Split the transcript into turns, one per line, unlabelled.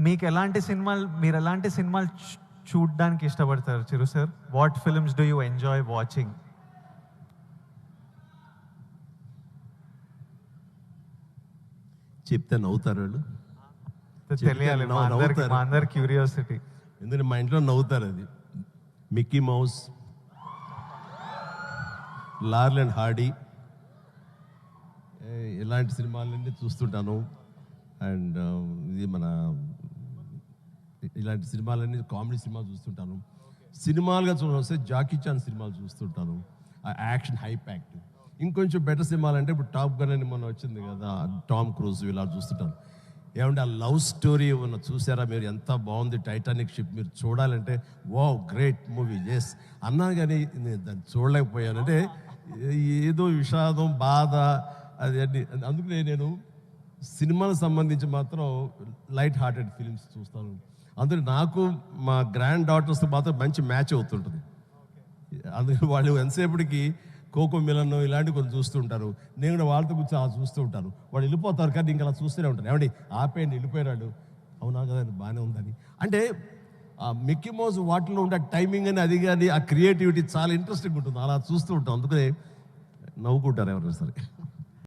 మీకు మీరు ఎలాంటి సినిమాలు చూడడానికి ఇష్టపడతారు Chiru sir? What films do you enjoy watching?
చెప్తే నవ్వుతారు వాళ్ళు,
తెలియాలి మా అందరి క్యూరియాసిటీ.
ఎందుకంటే మా ఇంట్లో నవ్వుతారు. అది మిక్కీ మౌస్, లార్ల్ అండ్ హార్డీ, ఇలాంటి సినిమాలన్నీ చూస్తుంటాను. అండ్ ఇది మన ఇలాంటి సినిమాలన్నీ కామెడీ సినిమాలు చూస్తుంటాను. సినిమాలుగా చూస్తే జాకీ చాన్ సినిమాలు చూస్తుంటాను, ఆ యాక్షన్ హై ప్యాక్ట్. ఇంకొంచెం బెటర్ సినిమాలు అంటే ఇప్పుడు టాప్ గన్ అని మొన్న వచ్చింది కదా, టామ్ క్రూజ్, ఇలా చూస్తుంటాను. ఏమంటే ఆ లవ్ స్టోరీ ఉన్న చూసారా మీరు? ఎంత బాగుంది టైటానిక్ షిప్. మీరు చూడాలంటే వావ్ గ్రేట్ మూవీ ఎస్ అన్నాను, కానీ నేను దాన్ని చూడలేకపోయాను. అంటే ఏదో విషాదం, బాధ అది అన్ని. అందుకనే నేను సినిమాలకు సంబంధించి మాత్రం లైట్ హార్టెడ్ ఫిలిమ్స్ చూస్తాను. అందుకే నాకు మా గ్రాండ్ డాటర్స్తో మాత్రం మంచి మ్యాచ్ అవుతుంటుంది. అందుకని వాళ్ళు ఎంతసేపటికి కోకో మిలన్ ఇలాంటివి కొంచెం చూస్తూ ఉంటారు. నేను కూడా వాళ్ళతో కూర్చొని అలా చూస్తూ ఉంటాను. వాళ్ళు వెళ్ళిపోతారు కానీ ఇంకా అలా చూస్తూనే ఉంటాను. ఏమండి ఆపేయండి, వెళ్ళిపోయినాడు, అవునా కదా బాగానే ఉందని. అంటే ఆ మిక్కీ మౌస్ వాటిలో ఉండే టైమింగ్ అని అది కానీ ఆ క్రియేటివిటీ చాలా ఇంట్రెస్టింగ్ ఉంటుంది. అలా చూస్తూ ఉంటాం. అందుకనే నవ్వుకుంటారు ఎవరైనా సరే.